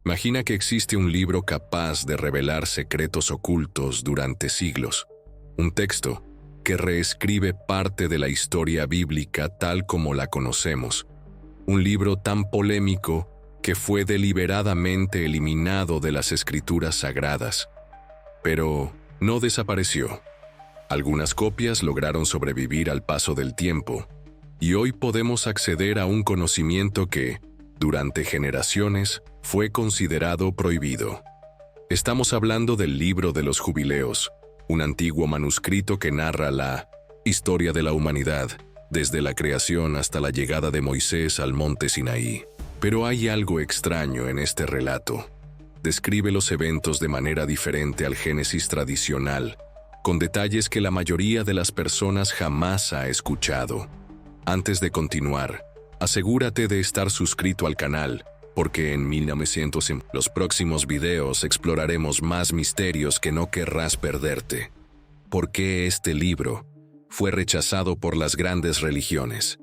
Imagina que existe un libro capaz de revelar secretos ocultos durante siglos. Un texto que reescribe parte de la historia bíblica tal como la conocemos. Un libro tan polémico que fue deliberadamente eliminado de las escrituras sagradas. Pero no desapareció. Algunas copias lograron sobrevivir al paso del tiempo, y hoy podemos acceder a un conocimiento que, durante generaciones, fue considerado prohibido. Estamos hablando del Libro de los Jubileos, un antiguo manuscrito que narra la historia de la humanidad, desde la creación hasta la llegada de Moisés al monte Sinaí. Pero hay algo extraño en este relato. Describe los eventos de manera diferente al Génesis tradicional, con detalles que la mayoría de las personas jamás ha escuchado. Antes de continuar, asegúrate de estar suscrito al canal, porque en los próximos videos exploraremos más misterios que no querrás perderte. ¿Por qué este libro fue rechazado por las grandes religiones?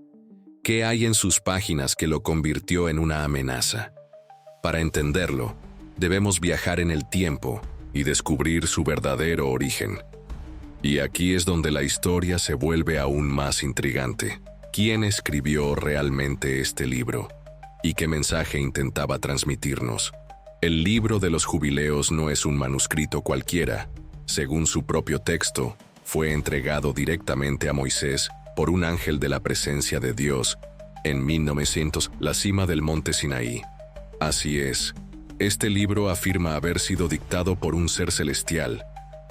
¿Qué hay en sus páginas que lo convirtió en una amenaza? Para entenderlo, debemos viajar en el tiempo y descubrir su verdadero origen. Y aquí es donde la historia se vuelve aún más intrigante. ¿Quién escribió realmente este libro? ¿Y qué mensaje intentaba transmitirnos? El Libro de los Jubileos no es un manuscrito cualquiera. Según su propio texto, fue entregado directamente a Moisés por un ángel de la presencia de Dios en 1900, la cima del monte Sinaí. Así es, este libro afirma haber sido dictado por un ser celestial,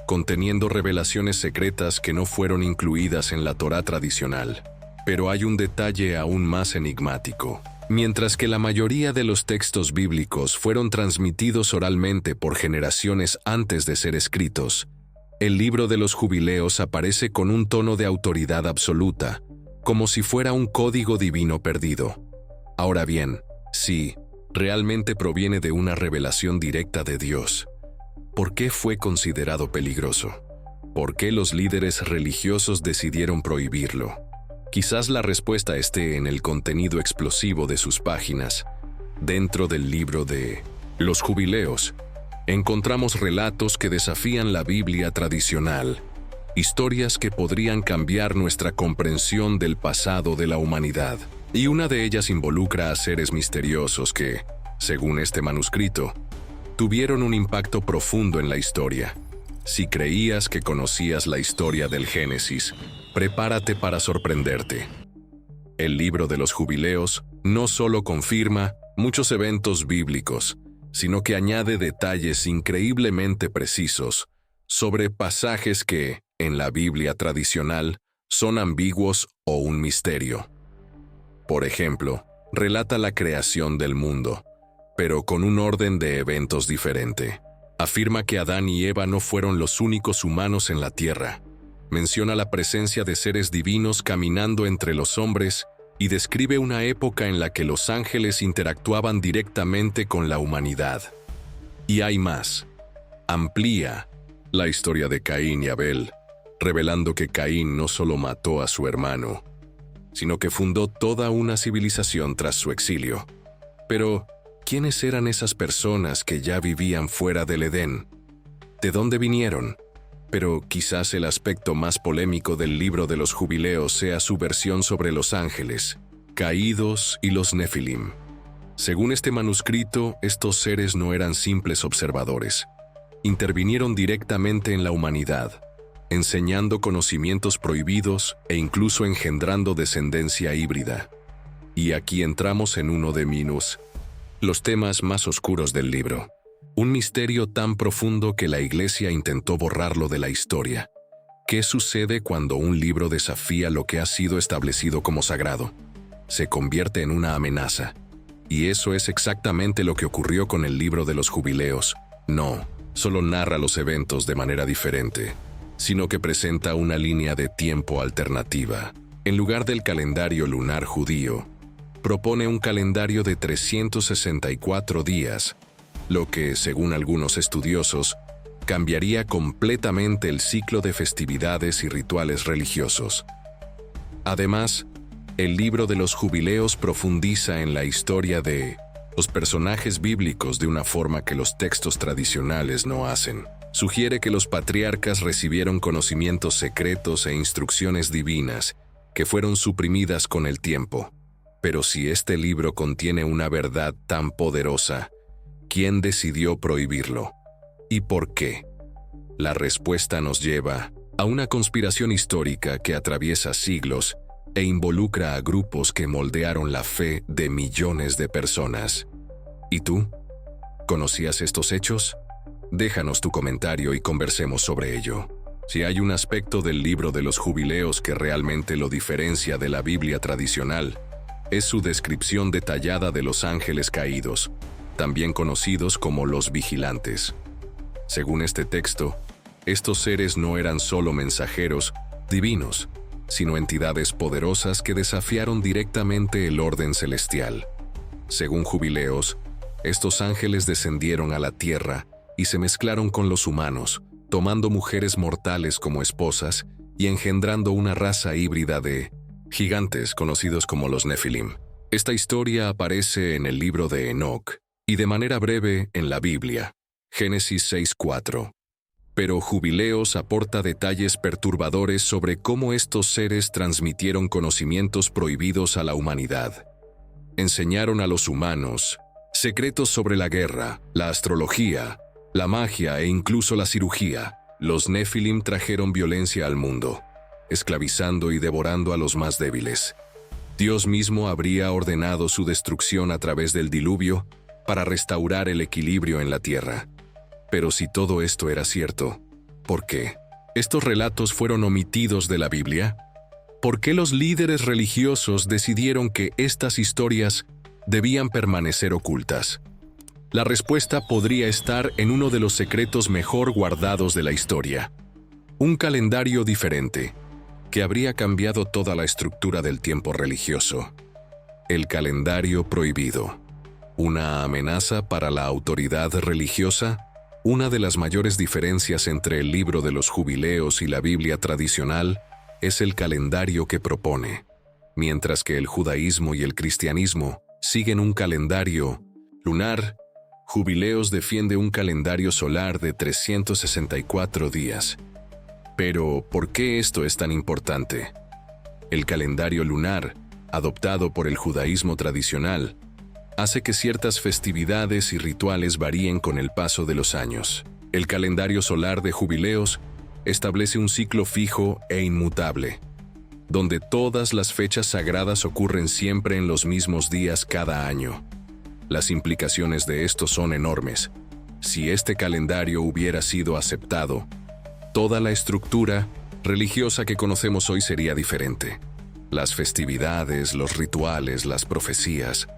conteniendo revelaciones secretas que no fueron incluidas en la Torá tradicional. Pero hay un detalle aún más enigmático. Mientras que la mayoría de los textos bíblicos fueron transmitidos oralmente por generaciones antes de ser escritos, el Libro de los Jubileos aparece con un tono de autoridad absoluta, como si fuera un código divino perdido. Ahora bien, sí, realmente proviene de una revelación directa de Dios. ¿Por qué fue considerado peligroso? ¿Por qué los líderes religiosos decidieron prohibirlo? Quizás la respuesta esté en el contenido explosivo de sus páginas. Dentro del Libro de los Jubileos, encontramos relatos que desafían la Biblia tradicional, historias que podrían cambiar nuestra comprensión del pasado de la humanidad. Y una de ellas involucra a seres misteriosos que, según este manuscrito, tuvieron un impacto profundo en la historia. Si creías que conocías la historia del Génesis, prepárate para sorprenderte. El Libro de los Jubileos no solo confirma muchos eventos bíblicos, sino que añade detalles increíblemente precisos sobre pasajes que, en la Biblia tradicional, son ambiguos o un misterio. Por ejemplo, relata la creación del mundo, pero con un orden de eventos diferente. Afirma que Adán y Eva no fueron los únicos humanos en la tierra. Menciona la presencia de seres divinos caminando entre los hombres y describe una época en la que los ángeles interactuaban directamente con la humanidad. Y hay más. Amplía la historia de Caín y Abel, revelando que Caín no solo mató a su hermano, sino que fundó toda una civilización tras su exilio. Pero, ¿quiénes eran esas personas que ya vivían fuera del Edén? ¿De dónde vinieron? Pero quizás el aspecto más polémico del Libro de los Jubileos sea su versión sobre los ángeles, caídos y los Nefilim. Según este manuscrito, estos seres no eran simples observadores. Intervinieron directamente en la humanidad, enseñando conocimientos prohibidos e incluso engendrando descendencia híbrida. Y aquí entramos en uno de los temas más oscuros del libro. Un misterio tan profundo que la Iglesia intentó borrarlo de la historia. ¿Qué sucede cuando un libro desafía lo que ha sido establecido como sagrado? Se convierte en una amenaza. Y eso es exactamente lo que ocurrió con el Libro de los Jubileos. No solo narra los eventos de manera diferente, sino que presenta una línea de tiempo alternativa. En lugar del calendario lunar judío, propone un calendario de 364 días, lo que, según algunos estudiosos, cambiaría completamente el ciclo de festividades y rituales religiosos. Además, el Libro de los Jubileos profundiza en la historia de los personajes bíblicos de una forma que los textos tradicionales no hacen. Sugiere que los patriarcas recibieron conocimientos secretos e instrucciones divinas que fueron suprimidas con el tiempo. Pero si este libro contiene una verdad tan poderosa, ¿quién decidió prohibirlo? ¿Y por qué? La respuesta nos lleva a una conspiración histórica que atraviesa siglos e involucra a grupos que moldearon la fe de millones de personas. ¿Y tú? ¿Conocías estos hechos? Déjanos tu comentario y conversemos sobre ello. Si hay un aspecto del libro de los jubileos que realmente lo diferencia de la Biblia tradicional, es su descripción detallada de los ángeles caídos, también conocidos como los vigilantes. Según este texto, estos seres no eran solo mensajeros divinos, sino entidades poderosas que desafiaron directamente el orden celestial. Según Jubileos, estos ángeles descendieron a la tierra y se mezclaron con los humanos, tomando mujeres mortales como esposas y engendrando una raza híbrida de gigantes conocidos como los Nefilim. Esta historia aparece en el libro de Enoc y de manera breve en la Biblia, Génesis 6:4. Pero Jubileos aporta detalles perturbadores sobre cómo estos seres transmitieron conocimientos prohibidos a la humanidad. Enseñaron a los humanos secretos sobre la guerra, la astrología, la magia e incluso la cirugía. Los Nefilim trajeron violencia al mundo, esclavizando y devorando a los más débiles. Dios mismo habría ordenado su destrucción a través del diluvio para restaurar el equilibrio en la tierra. Pero si todo esto era cierto, ¿por qué estos relatos fueron omitidos de la Biblia? ¿Por qué los líderes religiosos decidieron que estas historias debían permanecer ocultas? La respuesta podría estar en uno de los secretos mejor guardados de la historia. Un calendario diferente, que habría cambiado toda la estructura del tiempo religioso. El calendario prohibido. Una amenaza para la autoridad religiosa. Una de las mayores diferencias entre el libro de los Jubileos y la Biblia tradicional es el calendario que propone. Mientras que el judaísmo y el cristianismo siguen un calendario lunar, Jubileos defiende un calendario solar de 364 días. Pero, ¿por qué esto es tan importante? El calendario lunar, adoptado por el judaísmo tradicional, hace que ciertas festividades y rituales varíen con el paso de los años. El calendario solar de Jubileos establece un ciclo fijo e inmutable, donde todas las fechas sagradas ocurren siempre en los mismos días cada año. Las implicaciones de esto son enormes. Si este calendario hubiera sido aceptado, toda la estructura religiosa que conocemos hoy sería diferente. Las festividades, los rituales, las profecías,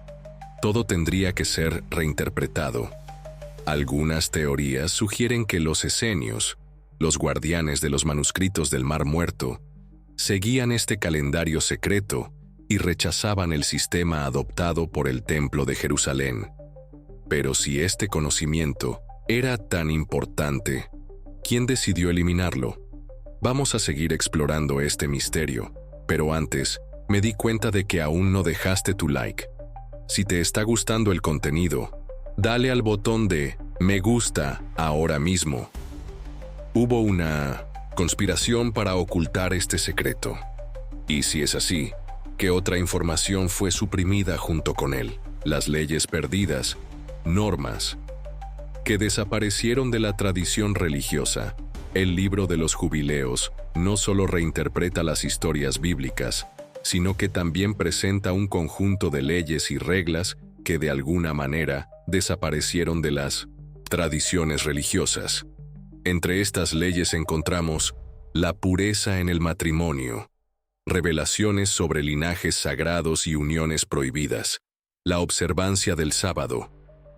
todo tendría que ser reinterpretado. Algunas teorías sugieren que los esenios, los guardianes de los manuscritos del Mar Muerto, seguían este calendario secreto y rechazaban el sistema adoptado por el Templo de Jerusalén. Pero si este conocimiento era tan importante, ¿quién decidió eliminarlo? Vamos a seguir explorando este misterio, pero antes, me di cuenta de que aún no dejaste tu like. Si te está gustando el contenido, dale al botón de me gusta ahora mismo. Hubo una conspiración para ocultar este secreto. Y si es así, ¿qué otra información fue suprimida junto con él? Las leyes perdidas, normas, que desaparecieron de la tradición religiosa. El libro de los Jubileos no solo reinterpreta las historias bíblicas, sino que también presenta un conjunto de leyes y reglas que de alguna manera desaparecieron de las tradiciones religiosas. Entre estas leyes encontramos la pureza en el matrimonio, revelaciones sobre linajes sagrados y uniones prohibidas, la observancia del sábado,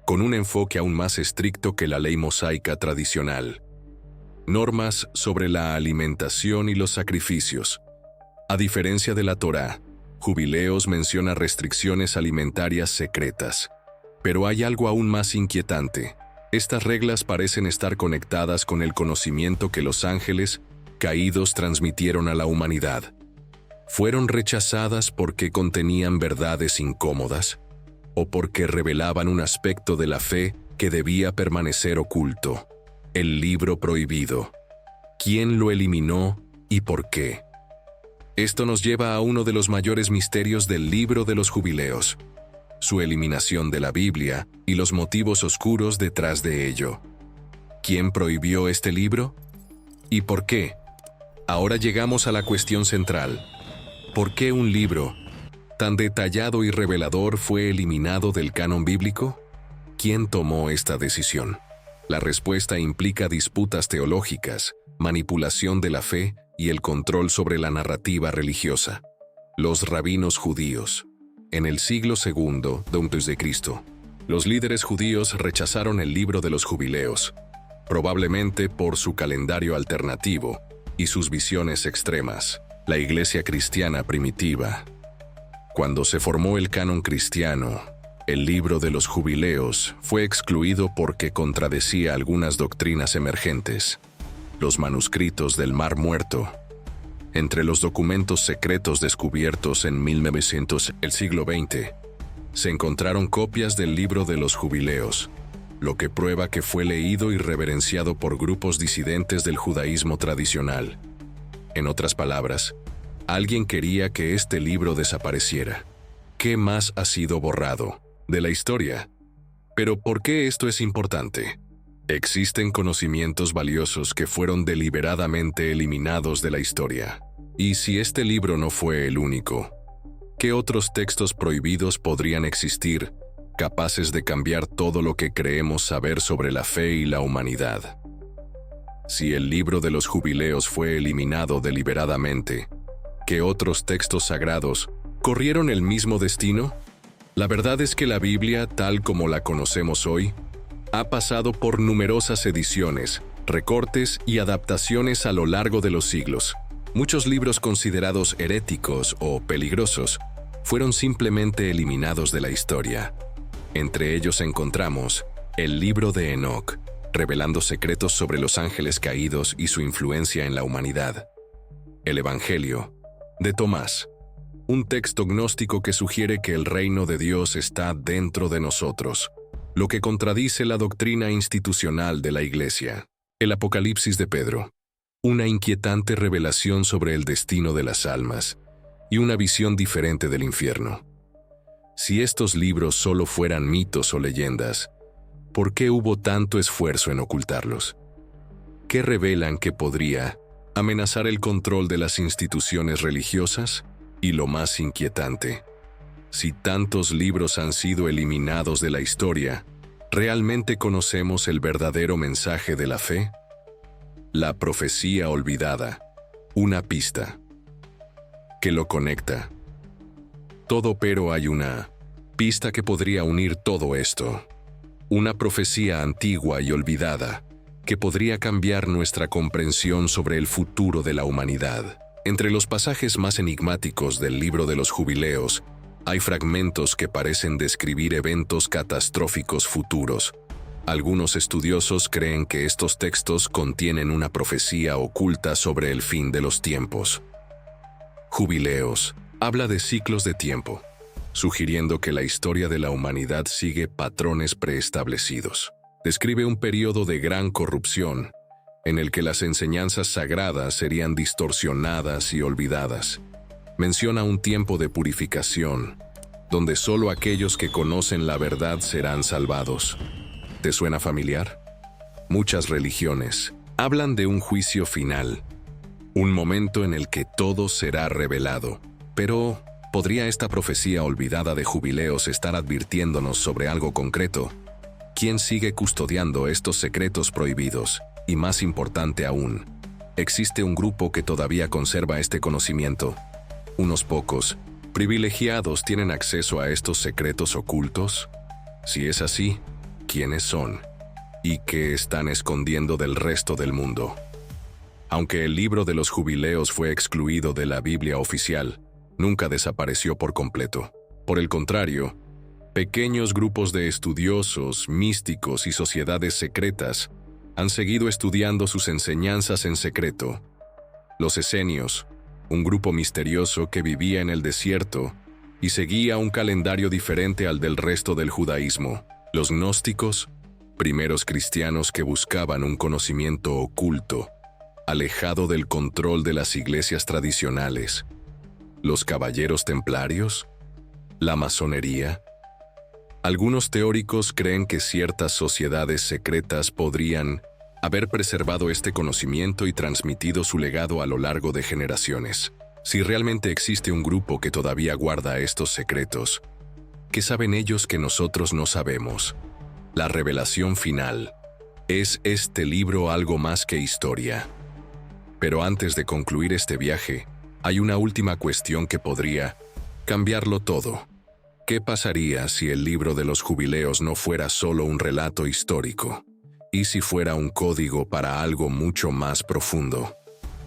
con un enfoque aún más estricto que la ley mosaica tradicional, normas sobre la alimentación y los sacrificios. A diferencia de la Torá, Jubileos menciona restricciones alimentarias secretas. Pero hay algo aún más inquietante. Estas reglas parecen estar conectadas con el conocimiento que los ángeles caídos transmitieron a la humanidad. ¿Fueron rechazadas porque contenían verdades incómodas? o porque revelaban un aspecto de la fe que debía permanecer oculto. El libro prohibido. ¿Quién lo eliminó y por qué? Esto nos lleva a uno de los mayores misterios del libro de los jubileos, su eliminación de la Biblia y los motivos oscuros detrás de ello. ¿Quién prohibió este libro? ¿Y por qué? Ahora llegamos a la cuestión central. ¿Por qué un libro tan detallado y revelador fue eliminado del canon bíblico? ¿Quién tomó esta decisión? La respuesta implica disputas teológicas, manipulación de la fe y el control sobre la narrativa religiosa. Los rabinos judíos. En el siglo II d.C., los líderes judíos rechazaron el libro de los jubileos, probablemente por su calendario alternativo y sus visiones extremas. La iglesia cristiana primitiva. Cuando se formó el canon cristiano, el libro de los jubileos fue excluido porque contradecía algunas doctrinas emergentes. Los manuscritos del Mar Muerto. Entre los documentos secretos descubiertos en 1900, el siglo XX, se encontraron copias del libro de los jubileos, lo que prueba que fue leído y reverenciado por grupos disidentes del judaísmo tradicional. En otras palabras, alguien quería que este libro desapareciera. ¿Qué más ha sido borrado de la historia? Pero ¿por qué esto es importante? Existen conocimientos valiosos que fueron deliberadamente eliminados de la historia. Y si este libro no fue el único, ¿qué otros textos prohibidos podrían existir, capaces de cambiar todo lo que creemos saber sobre la fe y la humanidad? Si el libro de los jubileos fue eliminado deliberadamente, ¿qué otros textos sagrados corrieron el mismo destino? La verdad es que la Biblia, tal como la conocemos hoy, ha pasado por numerosas ediciones, recortes y adaptaciones a lo largo de los siglos. Muchos libros considerados heréticos o peligrosos fueron simplemente eliminados de la historia. Entre ellos encontramos el libro de Enoc, revelando secretos sobre los ángeles caídos y su influencia en la humanidad. El Evangelio de Tomás, un texto gnóstico que sugiere que el reino de Dios está dentro de nosotros, lo que contradice la doctrina institucional de la Iglesia. El Apocalipsis de Pedro, una inquietante revelación sobre el destino de las almas y una visión diferente del infierno. Si estos libros solo fueran mitos o leyendas, ¿por qué hubo tanto esfuerzo en ocultarlos? ¿Qué revelan que podría amenazar el control de las instituciones religiosas? Y lo más inquietante, si tantos libros han sido eliminados de la historia, ¿realmente conocemos el verdadero mensaje de la fe? La profecía olvidada, una pista que lo conecta. Todo, pero hay una pista que podría unir todo esto. Una profecía antigua y olvidada que podría cambiar nuestra comprensión sobre el futuro de la humanidad. Entre los pasajes más enigmáticos del libro de los jubileos, hay fragmentos que parecen describir eventos catastróficos futuros. Algunos estudiosos creen que estos textos contienen una profecía oculta sobre el fin de los tiempos. Jubileos habla de ciclos de tiempo, sugiriendo que la historia de la humanidad sigue patrones preestablecidos. Describe un periodo de gran corrupción, en el que las enseñanzas sagradas serían distorsionadas y olvidadas. Menciona un tiempo de purificación, donde solo aquellos que conocen la verdad serán salvados. ¿Te suena familiar? Muchas religiones hablan de un juicio final, un momento en el que todo será revelado. Pero, ¿podría esta profecía olvidada de jubileos estar advirtiéndonos sobre algo concreto? ¿Quién sigue custodiando estos secretos prohibidos? Y más importante aún, ¿existe un grupo que todavía conserva este conocimiento? Unos pocos, privilegiados, tienen acceso a estos secretos ocultos. Si es así, ¿quiénes son? ¿Y qué están escondiendo del resto del mundo? Aunque el libro de los jubileos fue excluido de la Biblia oficial, nunca desapareció por completo. Por el contrario, pequeños grupos de estudiosos, místicos y sociedades secretas han seguido estudiando sus enseñanzas en secreto. Los esenios, un grupo misterioso que vivía en el desierto, y seguía un calendario diferente al del resto del judaísmo. Los gnósticos, primeros cristianos que buscaban un conocimiento oculto, alejado del control de las iglesias tradicionales. Los caballeros templarios, la masonería. Algunos teóricos creen que ciertas sociedades secretas podrían haber preservado este conocimiento y transmitido su legado a lo largo de generaciones. Si realmente existe un grupo que todavía guarda estos secretos, ¿qué saben ellos que nosotros no sabemos? La revelación final. ¿Es este libro algo más que historia? Pero antes de concluir este viaje, hay una última cuestión que podría cambiarlo todo. ¿Qué pasaría si el libro de los jubileos no fuera solo un relato histórico? ¿Y si fuera un código para algo mucho más profundo?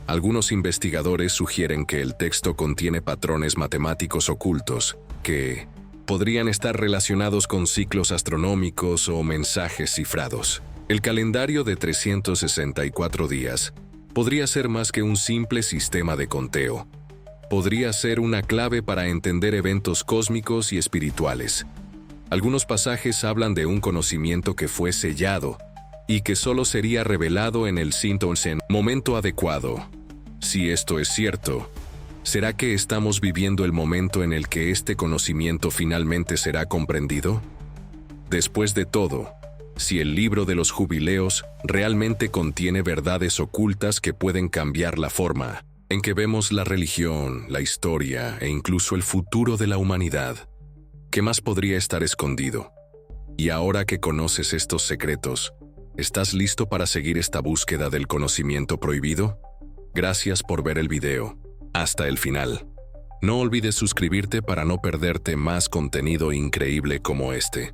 Algunos investigadores sugieren que el texto contiene patrones matemáticos ocultos que podrían estar relacionados con ciclos astronómicos o mensajes cifrados. El calendario de 364 días podría ser más que un simple sistema de conteo. Podría ser una clave para entender eventos cósmicos y espirituales. Algunos pasajes hablan de un conocimiento que fue sellado y que solo sería revelado en el momento adecuado. Si esto es cierto, ¿será que estamos viviendo el momento en el que este conocimiento finalmente será comprendido? Después de todo, si el libro de los jubileos realmente contiene verdades ocultas que pueden cambiar la forma en que vemos la religión, la historia e incluso el futuro de la humanidad, ¿qué más podría estar escondido? Y ahora que conoces estos secretos, ¿estás listo para seguir esta búsqueda del conocimiento prohibido? Gracias por ver el video hasta el final. No olvides suscribirte para no perderte más contenido increíble como este.